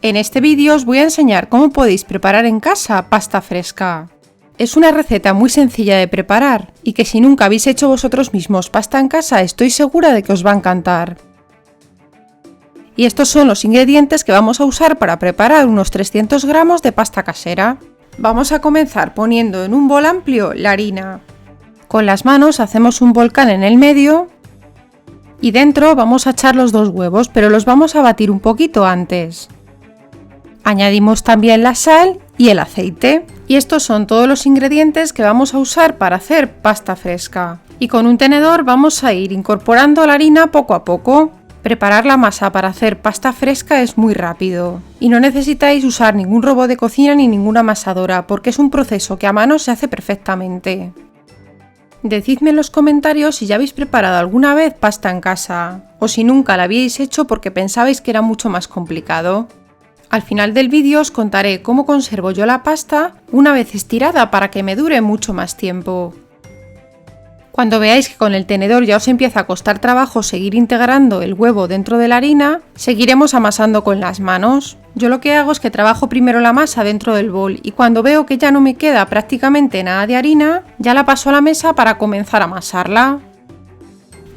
En este vídeo os voy a enseñar cómo podéis preparar en casa pasta fresca. Es una receta muy sencilla de preparar y que si nunca habéis hecho vosotros mismos pasta en casa estoy segura de que os va a encantar. Y estos son los ingredientes que vamos a usar para preparar unos 300 gramos de pasta casera. Vamos a comenzar poniendo en un bol amplio la harina. Con las manos hacemos un volcán en el medio y dentro vamos a echar los 2 huevos, pero los vamos a batir un poquito antes. Añadimos también la sal y el aceite. Y estos son todos los ingredientes que vamos a usar para hacer pasta fresca. Y con un tenedor vamos a ir incorporando la harina poco a poco. Preparar la masa para hacer pasta fresca es muy rápido. Y no necesitáis usar ningún robot de cocina ni ninguna amasadora, porque es un proceso que a mano se hace perfectamente. Decidme en los comentarios si ya habéis preparado alguna vez pasta en casa, o si nunca la habíais hecho porque pensabais que era mucho más complicado. Al final del vídeo os contaré cómo conservo yo la pasta una vez estirada para que me dure mucho más tiempo. Cuando veáis que con el tenedor ya os empieza a costar trabajo seguir integrando el huevo dentro de la harina, seguiremos amasando con las manos. Yo lo que hago es que trabajo primero la masa dentro del bol y cuando veo que ya no me queda prácticamente nada de harina, ya la paso a la mesa para comenzar a amasarla.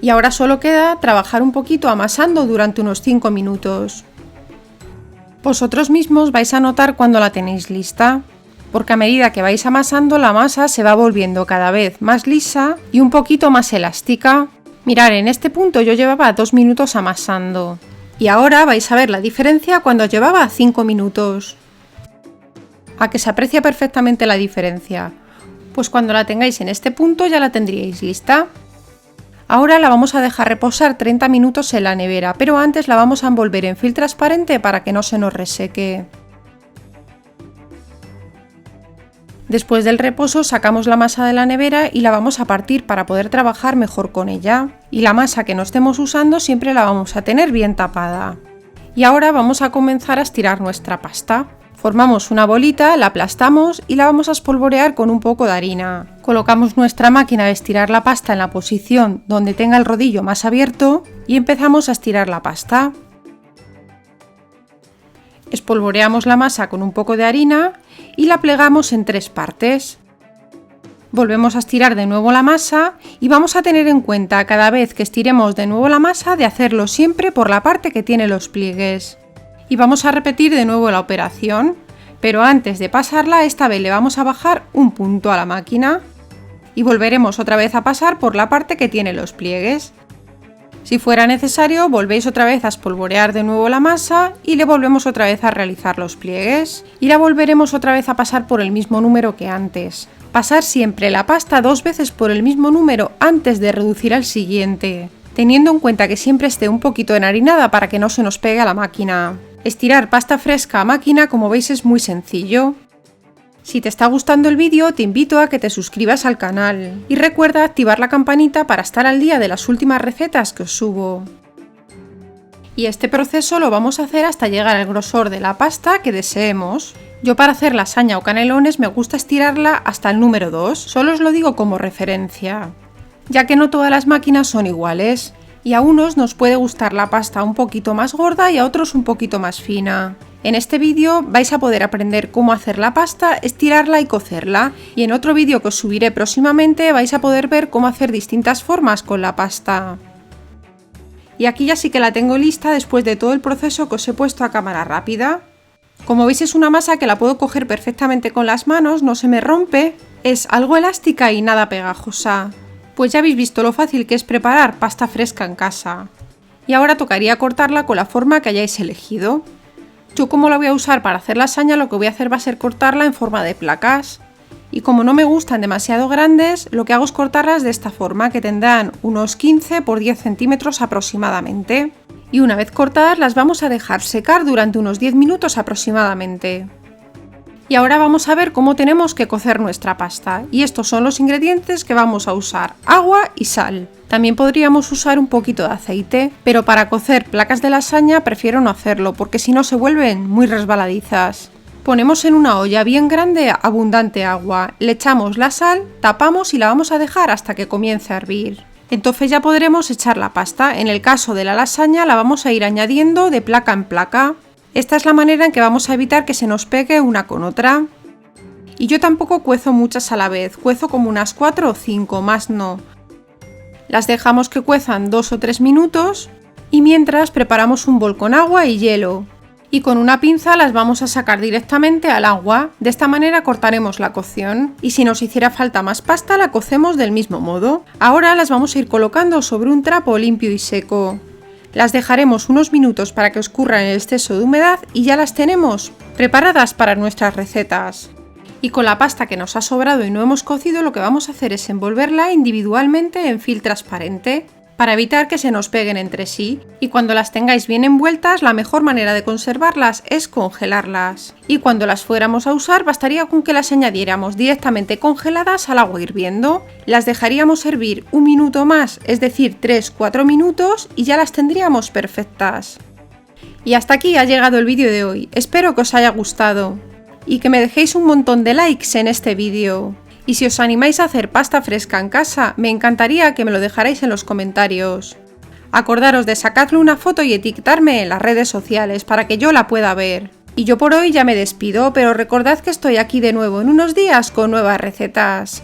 Y ahora solo queda trabajar un poquito amasando durante unos 5 minutos. Vosotros mismos vais a notar cuando la tenéis lista, porque a medida que vais amasando la masa se va volviendo cada vez más lisa y un poquito más elástica. Mirad, en este punto yo llevaba 2 minutos amasando y ahora vais a ver la diferencia cuando llevaba 5 minutos. ¿A que se aprecia perfectamente la diferencia? Pues cuando la tengáis en este punto ya la tendríais lista. Ahora la vamos a dejar reposar 30 minutos en la nevera, pero antes la vamos a envolver en film transparente para que no se nos reseque. Después del reposo sacamos la masa de la nevera y la vamos a partir para poder trabajar mejor con ella. Y la masa que no estemos usando siempre la vamos a tener bien tapada. Y ahora vamos a comenzar a estirar nuestra pasta. Formamos una bolita, la aplastamos y la vamos a espolvorear con un poco de harina. Colocamos nuestra máquina de estirar la pasta en la posición donde tenga el rodillo más abierto y empezamos a estirar la pasta. Espolvoreamos la masa con un poco de harina y la plegamos en 3 partes. Volvemos a estirar de nuevo la masa y vamos a tener en cuenta cada vez que estiremos de nuevo la masa de hacerlo siempre por la parte que tiene los pliegues. Y vamos a repetir de nuevo la operación, pero antes de pasarla esta vez le vamos a bajar un punto a la máquina y volveremos otra vez a pasar por la parte que tiene los pliegues. Si fuera necesario volvéis otra vez a espolvorear de nuevo la masa y le volvemos otra vez a realizar los pliegues y la volveremos otra vez a pasar por el mismo número que antes. Pasar siempre la pasta 2 veces por el mismo número antes de reducir al siguiente, teniendo en cuenta que siempre esté un poquito enharinada para que no se nos pegue a la máquina. Estirar pasta fresca a máquina, como veis, es muy sencillo. Si te está gustando el vídeo, te invito a que te suscribas al canal y recuerda activar la campanita para estar al día de las últimas recetas que os subo. Y este proceso lo vamos a hacer hasta llegar al grosor de la pasta que deseemos. Yo para hacer lasaña o canelones me gusta estirarla hasta el número 2, solo os lo digo como referencia, ya que no todas las máquinas son iguales. Y a unos nos puede gustar la pasta un poquito más gorda y a otros un poquito más fina. En este vídeo vais a poder aprender cómo hacer la pasta, estirarla y cocerla. Y en otro vídeo que os subiré próximamente vais a poder ver cómo hacer distintas formas con la pasta. Y aquí ya sí que la tengo lista después de todo el proceso que os he puesto a cámara rápida. Como veis es una masa que la puedo coger perfectamente con las manos, no se me rompe, es algo elástica y nada pegajosa. Pues ya habéis visto lo fácil que es preparar pasta fresca en casa. Y ahora tocaría cortarla con la forma que hayáis elegido. Yo como la voy a usar para hacer lasaña, lo que voy a hacer va a ser cortarla en forma de placas. Y como no me gustan demasiado grandes, lo que hago es cortarlas de esta forma, que tendrán unos 15 por 10 centímetros aproximadamente. Y una vez cortadas las vamos a dejar secar durante unos 10 minutos aproximadamente. Y ahora vamos a ver cómo tenemos que cocer nuestra pasta. Y estos son los ingredientes que vamos a usar: agua y sal. También podríamos usar un poquito de aceite, pero para cocer placas de lasaña prefiero no hacerlo porque si no se vuelven muy resbaladizas. Ponemos en una olla bien grande abundante agua, le echamos la sal, tapamos y la vamos a dejar hasta que comience a hervir. Entonces ya podremos echar la pasta. En el caso de la lasaña la vamos a ir añadiendo de placa en placa. Esta es la manera en que vamos a evitar que se nos pegue una con otra. Y yo tampoco cuezo muchas a la vez, cuezo como unas 4 o 5, más no. Las dejamos que cuezan 2 o 3 minutos y mientras preparamos un bol con agua y hielo. Y con una pinza las vamos a sacar directamente al agua, de esta manera cortaremos la cocción y si nos hiciera falta más pasta la cocemos del mismo modo. Ahora las vamos a ir colocando sobre un trapo limpio y seco. Las dejaremos unos minutos para que escurran el exceso de humedad y ya las tenemos preparadas para nuestras recetas. Y con la pasta que nos ha sobrado y no hemos cocido, lo que vamos a hacer es envolverla individualmente en film transparente para evitar que se nos peguen entre sí, y cuando las tengáis bien envueltas la mejor manera de conservarlas es congelarlas. Y cuando las fuéramos a usar bastaría con que las añadiéramos directamente congeladas al agua hirviendo, las dejaríamos hervir un minuto más, es decir 3-4 minutos y ya las tendríamos perfectas. Y hasta aquí ha llegado el vídeo de hoy, espero que os haya gustado y que me dejéis un montón de likes en este vídeo. Y si os animáis a hacer pasta fresca en casa, me encantaría que me lo dejarais en los comentarios. Acordaros de sacarle una foto y etiquetarme en las redes sociales para que yo la pueda ver. Y yo por hoy ya me despido, pero recordad que estoy aquí de nuevo en unos días con nuevas recetas.